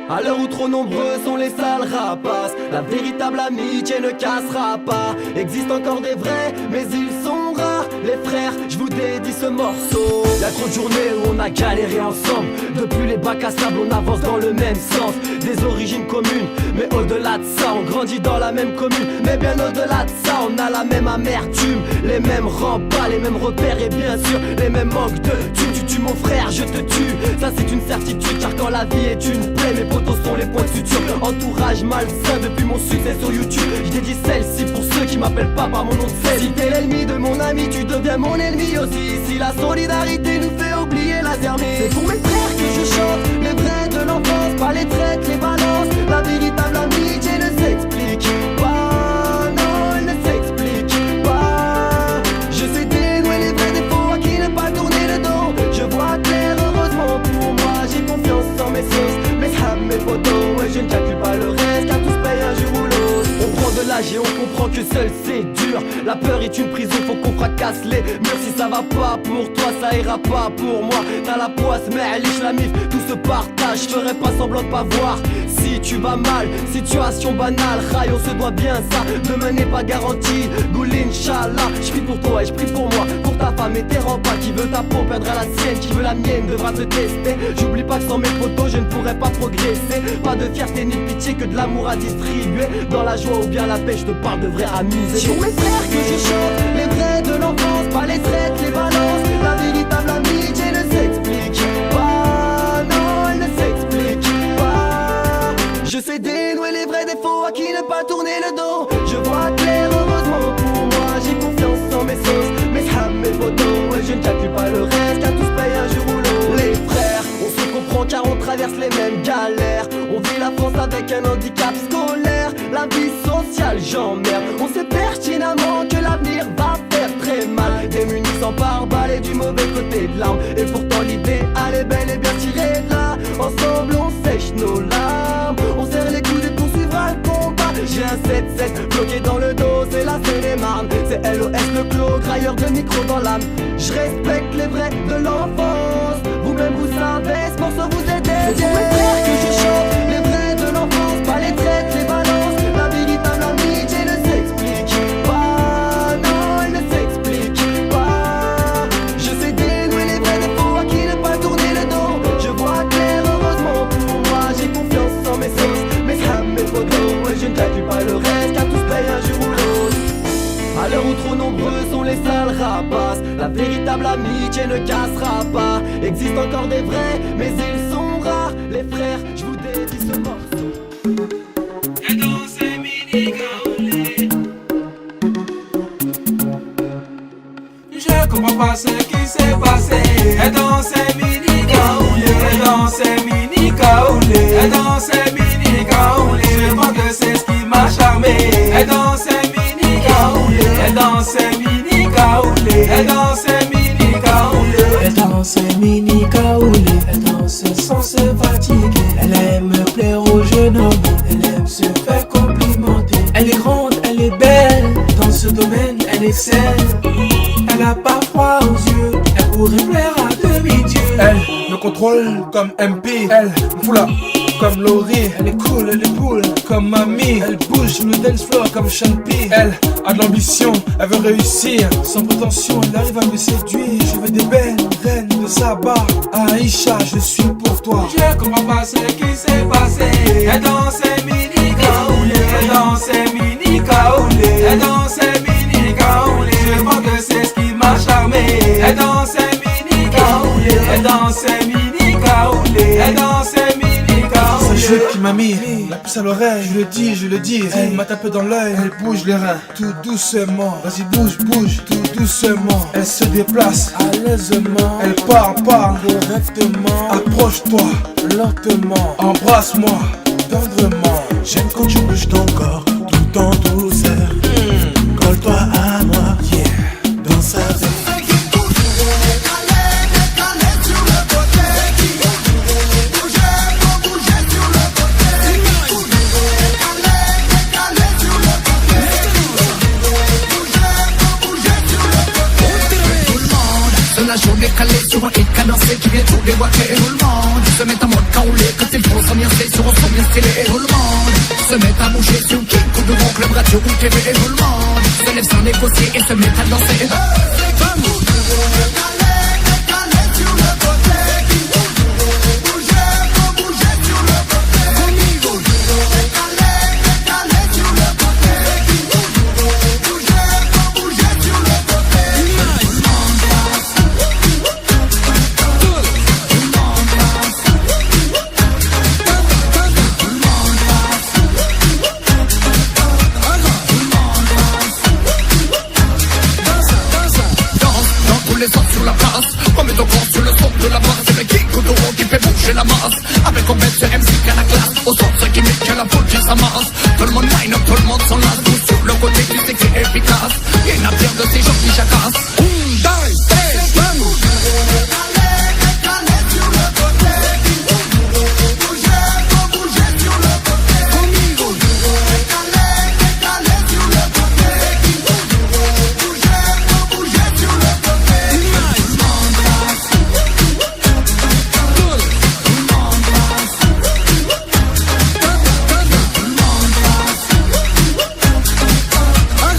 À l'heure où trop nombreux sont les sales rapaces, la véritable amitié ne cassera pas. Existe encore des vrais, mais ils sont rares. Les frères, je vous dédie ce morceau. Y'a trop de journées où on a galéré ensemble. Depuis les bacs à sable, on avance dans le même sens. Des origines communes, mais au-delà de ça, on grandit dans la même commune. Mais bien au-delà de ça, on a la même amertume, les mêmes remparts, les mêmes repères et bien sûr les mêmes manques de tu tues mon frère, je te tue. Ça c'est une certitude, car quand la vie est une plaie, mes potos sont les points de suture. Entourage malsain depuis mon succès sur YouTube. Je dédie celle-ci pour ceux qui m'appellent pas par mon nom de scène. Si t'es l'ennemi de mon ami, tu deviens mon ennemi aussi. Si la solidarité nous fait oublier la zermie, c'est pour mes frères que je chante, les vrais de l'enfance, pas les traites, les balances. La véritable amitié ne s'explique pas, non, elle ne s'explique pas. Je sais dénouer les vrais défauts à qui ne pas tourner le dos. Je vois clair, heureusement pour moi, j'ai confiance en mes sauces, mes hams, mes potos. Et je ne calcule pas le reste, car tous payent un jour ou l'autre. On prend de l'âge et on comprend que seul c'est dur. La peur est une prison, faut qu'on fracasse les murs. Si ça va pas pour toi, ça ira pas pour moi. T'as la poisse, mais elle liche la mif, tout se partage. Je ferai pas semblant de pas voir si tu vas mal, situation banale. Rail, on se doit bien ça, demain n'est pas garanti. Goul Inch'Allah, je prie pour toi et je prie pour moi, pour ta femme et tes remparts. Qui veut ta peau perdra la sienne, qui veut la mienne devra te tester. J'oublie pas que sans mes photos je ne pourrais pas progresser. Pas de fierté ni de pitié, que de l'amour à distribuer. Dans la joie ou bien la paix, je te parle de vraie amitié. C'est pour mes frères que je chante, les vrais de l'enfance, pas les traites, les balances. La véritable amitié ne s'explique pas, non, elle ne s'explique pas. Je sais dénouer les vrais défauts à qui ne pas tourner le dos. Je vois clair, heureusement pour moi, j'ai confiance en mes sauces, mes hams, mes photos. Et je ne calcule pas le reste, car tous payent un jour ou l'autre. Les frères, on se comprend car on traverse les mêmes galères. On vit la France avec un handicap scolaire. La vie sociale, j'emmerde. On sait pertinemment que l'avenir va faire très mal. Démunis sans pare-balles et du mauvais côté de l'arme. Et pourtant l'idéal est bel et bien tiré de là. Ensemble on sèche nos larmes, on serre les coudes et poursuivra le combat. J'ai un 7-7 bloqué dans le dos, c'est la Seine-et-Marne. C'est LOS le clos, grailleur de micro dans l'âme. Je respecte les vrais de l'enfance. Vous-même vous savez, ce morceau vous est dédié. C'est pour mes frères que je chante, les vrais de l'enfance, pas les traites, les balances. La véritable amitié ne s'explique pas, non, elle ne s'explique pas. Je sais dénouer les vrais défauts à qui ne pas tourner le dos. Je vois clair, heureusement pour moi, j'ai confiance en mes sauces, mes hams, mes photos. Et je ne calcule pas le reste, car tous payent un jour ou l'autre. À l'heure où trop nombreux sont les sales rapaces, la véritable amitié ne cassera pas. Existe encore des vrais, mais ils sont rares. Les frères, je vous dédie ce morceau. Et dans ces mini-gaoulés, je comprends pas ce qui s'est passé. Et dans ces mini-gaoulés, et dans ces mini-gaoulés, et dans ces mini-gaoulés, je crois que c'est ce qui m'a charmé. Et dans ces mini-gaoulés, et dans ces mini-gaoulés, et dans ces mini-gaoulés, Elle danse mini-gaoulé, elle danse sans se fatiguer. Elle aime plaire aux jeunes hommes, elle aime se faire complimenter. Elle est grande, elle est belle, dans ce domaine elle excelle. Elle a pas froid aux yeux, elle pourrait plaire à demi-dieu. Elle me contrôle comme MP, elle me fout là comme Laurie. Elle est cool, elle est cool comme Mamie. Elle bouge sur le dance floor comme Sean P. Elle a de l'ambition, elle veut réussir. Sans prétention, elle arrive à me séduire. Je veux des belles reines de Saba. Aïcha, je suis pour toi. je comprends pas ce qui s'est passé. Et dans ces mini-gaoulés, et dans ces mini-gaoulés, et dans ces mini-gaoulés, je crois que c'est ce qui m'a charmé. Et dans ces mini-gaoulés, et dans ces mini-gaoulés, et dans ces mini-gaoulés. C'est un jeu qui m'a mis la puce à l'oreille. Je le dis, elle m'a tapé dans l'œil. Elle bouge les reins, tout doucement. Vas-y bouge, bouge, tout doucement. Elle se déplace à l'aisement. Elle parle correctement. Approche-toi lentement. Embrasse-moi tendrement. J'aime quand tu bouges ton corps, tout en douceur. Colle-toi à moi, yeah, dans sa vie. La journée calée sur un hit cadencé qui vient tout déboîter. Tout le monde se met en mode caoulé quand il faut s'en première session, on sont bien stylés. Tout le monde se met à bouger sur King, coup de rock, Club Radio ou TV. Et tout le monde se lève sans négocier et se met à danser. La masse, avec on met ce MC qu'à la classe, au sens qui met que la foule qui s'amasse. Tout le monde line up, tout le monde s'en